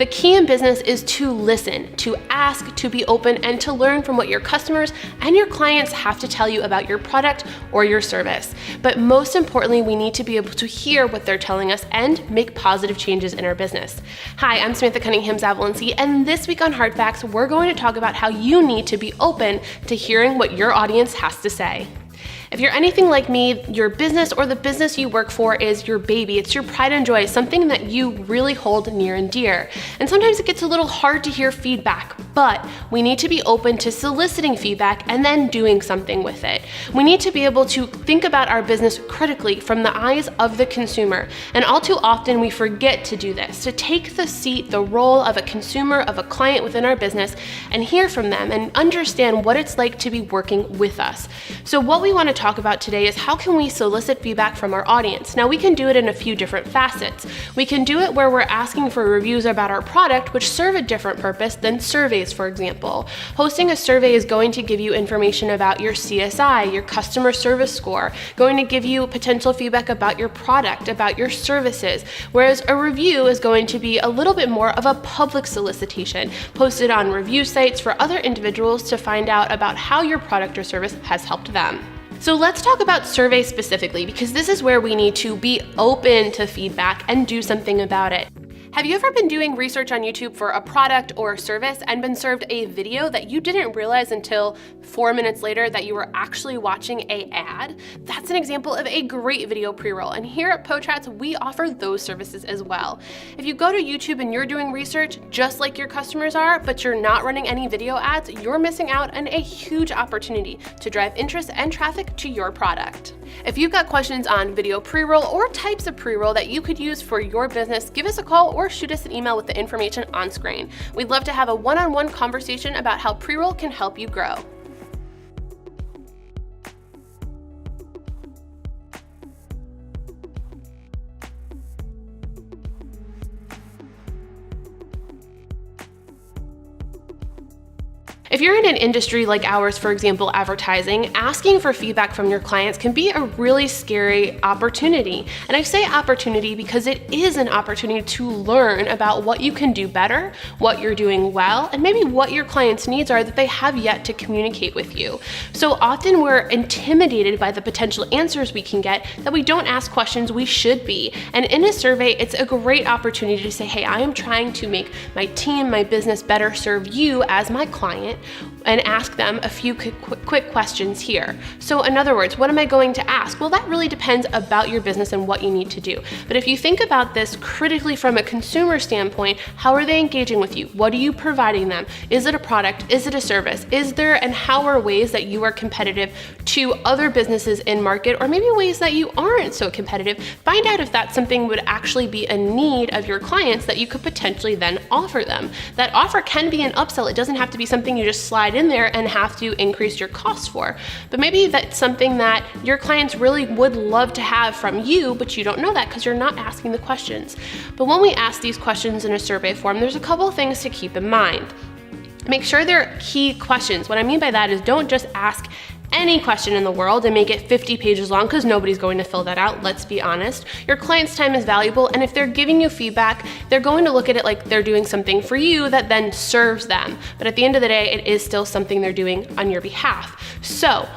The key in business is to listen, to ask, to be open, and to learn from what your customers and your clients have to tell you about your product or your service. But most importantly, we need to be able to hear what they're telling us and make positive changes in our business. Hi, I'm Samantha Cunningham Zawilinski, and this week on Hard Facts, we're going to talk about how you need to be open to hearing what your audience has to say. If you're anything like me, your business or the business you work for is your baby. It's your pride and joy, something that you really hold near and dear. And sometimes it gets a little hard to hear feedback, but we need to be open to soliciting feedback and then doing something with it. We need to be able to think about our business critically from the eyes of the consumer. And all too often we forget to do this, to take the seat, the role of a consumer, of a client within our business, and hear from them and understand what it's like to be working with us. So what we want to talk about today is how can we solicit feedback from our audience. Now we can do it in a few different facets. We can do it where we're asking for reviews about our product, which serve a different purpose than surveys, for example. Hosting a survey is going to give you information about your CSI, your customer service score, going to give you potential feedback about your product, about your services, whereas a review is going to be a little bit more of a public solicitation, posted on review sites for other individuals to find out about how your product or service has helped them. So let's talk about surveys specifically, because this is where we need to be open to feedback and do something about it. Have you ever been doing research on YouTube for a product or a service and been served a video that you didn't realize until 4 minutes later that you were actually watching an ad? That's an example of a great video pre-roll, and here at PoChats, we offer those services as well. If you go to YouTube and you're doing research just like your customers are, but you're not running any video ads, you're missing out on a huge opportunity to drive interest and traffic to your product. If you've got questions on video pre-roll or types of pre-roll that you could use for your business, give us a call or shoot us an email with the information on screen. We'd love to have a one-on-one conversation about how pre-roll can help you grow. If you're in an industry like ours, for example, advertising, asking for feedback from your clients can be a really scary opportunity. And I say opportunity because it is an opportunity to learn about what you can do better, what you're doing well, and maybe what your clients' needs are that they have yet to communicate with you. So often we're intimidated by the potential answers we can get that we don't ask questions we should be. And in a survey, it's a great opportunity to say, hey, I am trying to make my team, my business better serve you as my client, and ask them a few quick questions here. So in other words, what am I going to ask? Well, that really depends about your business and what you need to do. But if you think about this critically from a consumer standpoint, how are they engaging with you? What are you providing them? Is it a product? Is it a service? Is there and how are ways that you are competitive to other businesses in market, or maybe ways that you aren't so competitive? Find out if that's something would actually be a need of your clients that you could potentially then offer them. That offer can be an upsell. It doesn't have to be something you just slide in there and have to increase your costs for. But maybe that's something that your clients really would love to have from you, but you don't know that because you're not asking the questions. But when we ask these questions in a survey form, there's a couple of things to keep in mind. Make sure they're key questions. What I mean by that is don't just ask any question in the world and make it 50 pages long, because nobody's going to fill that out, let's be honest. Your client's time is valuable, and if they're giving you feedback, they're going to look at it like they're doing something for you that then serves them. But at the end of the day, it is still something they're doing on your behalf. So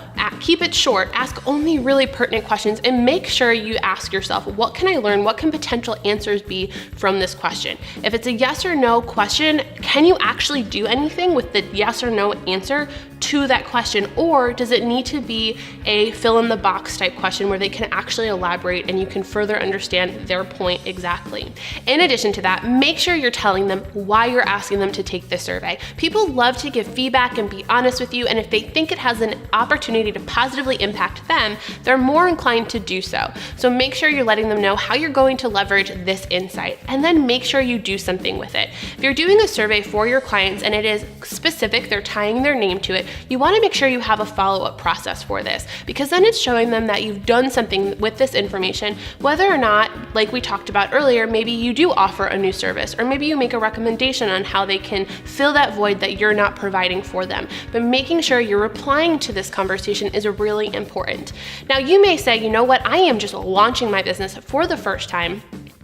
keep it short, ask only really pertinent questions, and make sure you ask yourself, what can I learn? What can potential answers be from this question? If it's a yes or no question, can you actually do anything with the yes or no answer to that question? Or does it need to be a fill in the box type question where they can actually elaborate and you can further understand their point exactly? In addition to that, make sure you're telling them why you're asking them to take this survey. People love to give feedback and be honest with you, and if they think it has an opportunity to positively impact them, they're more inclined to do so. So make sure you're letting them know how you're going to leverage this insight, and then make sure you do something with it. If you're doing a survey for your clients and it is specific, they're tying their name to it, you want to make sure you have a follow-up process for this, because then it's showing them that you've done something with this information, whether or not, like we talked about earlier, maybe you do offer a new service, or maybe you make a recommendation on how they can fill that void that you're not providing for them. But making sure you're replying to this conversation is really important. Now, you may say, you know what, I am just launching my business for the first time,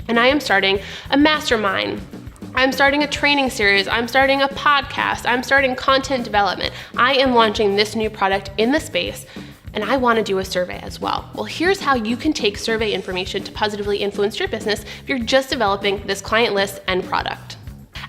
and I am starting a mastermind. I'm starting a training series, I'm starting a podcast, I'm starting content development. I am launching this new product in the space, and I want to do a survey as well. Well, here's how you can take survey information to positively influence your business if you're just developing this client list and product.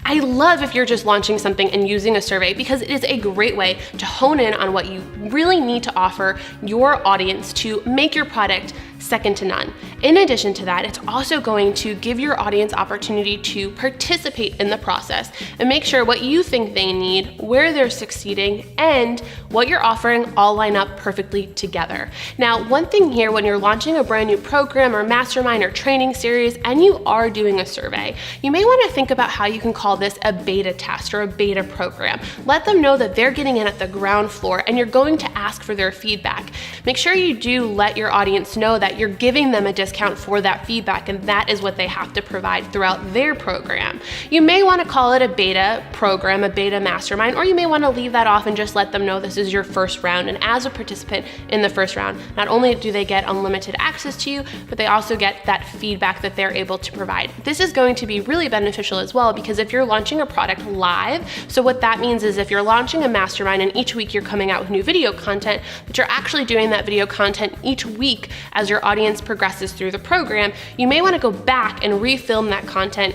I love if you're just launching something and using a survey, because it is a great way to hone in on what you really need to offer your audience to make your product second to none. In addition to that, it's also going to give your audience opportunity to participate in the process and make sure what you think they need, where they're succeeding, and what you're offering all line up perfectly together. Now, one thing here, when you're launching a brand new program or mastermind or training series and you are doing a survey, you may want to think about how you can call this a beta test or a beta program. Let them know that they're getting in at the ground floor and you're going to ask for their feedback. Make sure you do let your audience know that you're giving them a discount for that feedback, and that is what they have to provide throughout their program. You may want to call it a beta program, a beta mastermind, or you may want to leave that off and just let them know this is your first round. And as a participant in the first round, not only do they get unlimited access to you, but they also get that feedback that they're able to provide. This is going to be really beneficial as well, because if you're launching a product live, so what that means is if you're launching a mastermind and each week you're coming out with new video content, but you're actually doing that video content each week as your audience progresses through the program, you may want to go back and refilm that content,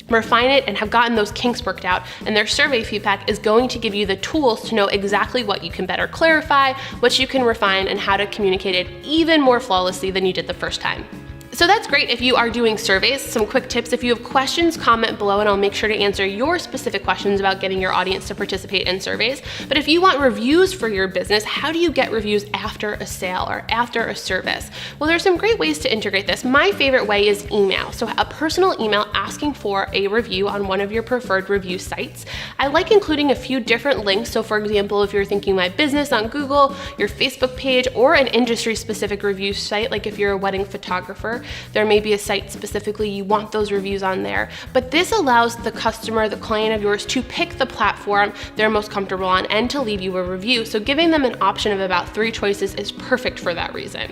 refine it, and have gotten those kinks worked out. And their survey feedback is going to give you the tools to know exactly what you can better clarify, what you can refine, and how to communicate it even more flawlessly than you did the first time. So that's great if you are doing surveys. Some quick tips: if you have questions, comment below and I'll make sure to answer your specific questions about getting your audience to participate in surveys. But if you want reviews for your business, how do you get reviews after a sale or after a service? Well, there's some great ways to integrate this. My favorite way is email. So a personal email asking for a review on one of your preferred review sites. I like including a few different links. So for example, if you're thinking My Business on Google, your Facebook page, or an industry specific review site, like if you're a wedding photographer, there may be a site specifically you want those reviews on there. But this allows the customer, the client of yours, to pick the platform they're most comfortable on and to leave you a review. So giving them an option of about 3 choices is perfect for that reason.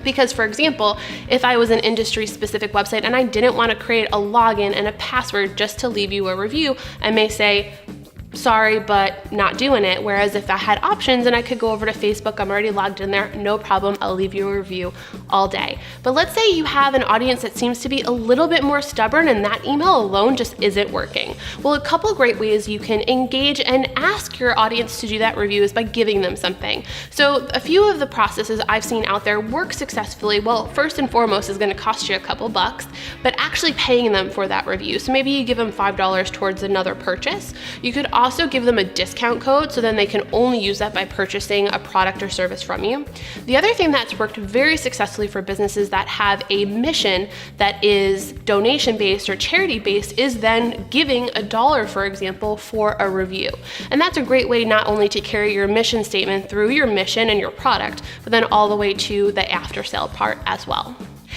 Because for example, if I was an industry specific website and I didn't want to create a login and a password just to leave you a review, I may say, sorry, but not doing it. Whereas if I had options and I could go over to Facebook, I'm already logged in there, no problem, I'll leave you a review all day. But let's say you have an audience that seems to be a little bit more stubborn and that email alone just isn't working. Well, a couple great ways you can engage and ask your audience to do that review is by giving them something. So a few of the processes I've seen out there work successfully. Well, first and foremost is going to cost you a couple bucks, but actually paying them for that review. So maybe you give them $5 towards another purchase. You could also give them a discount code, so then they can only use that by purchasing a product or service from you. The other thing that's worked very successfully for businesses that have a mission that is donation-based or charity-based is then giving $1, for example, for a review. And that's a great way not only to carry your mission statement through your mission and your product, but then all the way to the after-sale part as well.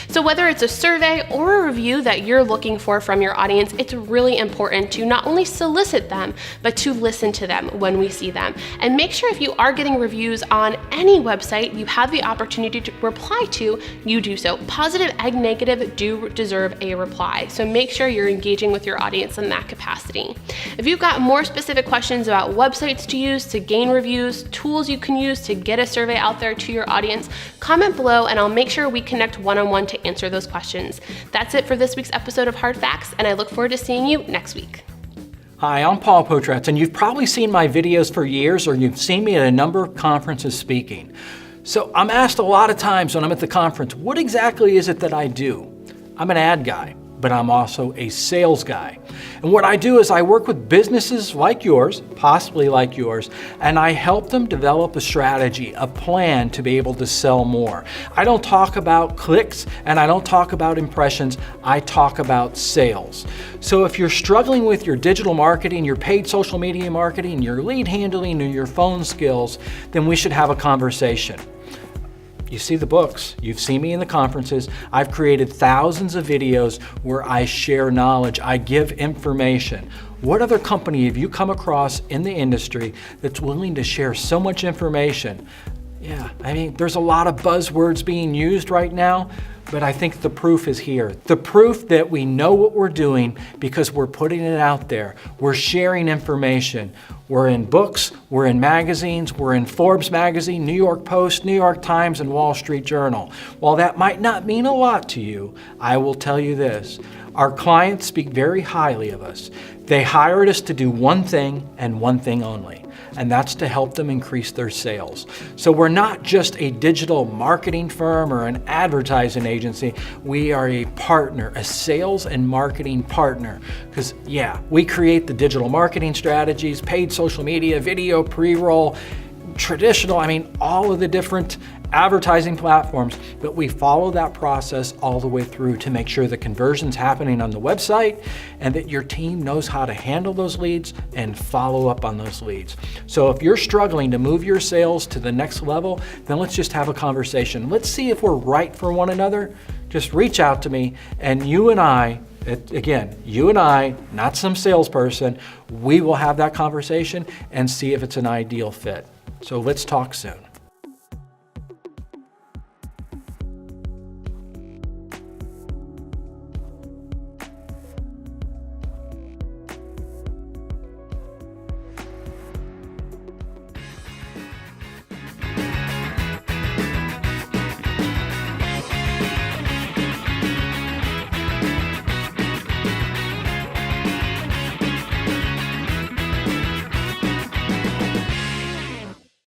So whether it's a survey or a review that you're looking for from your audience, it's really important to not only solicit them, but to listen to them when we see them. And make sure if you are getting reviews on any website you have the opportunity to reply to, you do so. Positive and negative do deserve a reply. So make sure you're engaging with your audience in that capacity. If you've got more specific questions about websites to use to gain reviews, tools you can use to get a survey out there to your audience, comment below and I'll make sure we connect one-on-one to answer those questions. That's it for this week's episode of Hard Facts, and I look forward to seeing you next week. Hi, I'm Paul Potratz, and you've probably seen my videos for years, or you've seen me at a number of conferences speaking. So I'm asked a lot of times when I'm at the conference, what exactly is it that I do? I'm an ad guy, but I'm also a sales guy. And what I do is I work with businesses like yours, possibly like yours, and I help them develop a strategy, a plan to be able to sell more. I don't talk about clicks and I don't talk about impressions, I talk about sales. So if you're struggling with your digital marketing, your paid social media marketing, your lead handling, or your phone skills, then we should have a conversation. You see the books, you've seen me in the conferences, I've created thousands of videos where I share knowledge, I give information. What other company have you come across in the industry that's willing to share so much information Yeah, I mean, there's a lot of buzzwords being used right now, but I think the proof is here. The proof that we know what we're doing because we're putting it out there. We're sharing information. We're in books, we're in magazines, we're in Forbes magazine, New York Post, New York Times, and Wall Street Journal. While that might not mean a lot to you, I will tell you this. Our clients speak very highly of us. They hired us to do one thing and one thing only, and that's to help them increase their sales. So we're not just a digital marketing firm or an advertising agency. We are a partner, a sales and marketing partner. Because yeah, we create the digital marketing strategies, paid social media, video, pre-roll, traditional, all of the different advertising platforms, but we follow that process all the way through to make sure the conversion's happening on the website and that your team knows how to handle those leads and follow up on those leads. So if you're struggling to move your sales to the next level, then let's just have a conversation. Let's see if we're right for one another. Just reach out to me, and you and I, not some salesperson, we will have that conversation and see if it's an ideal fit. So let's talk soon.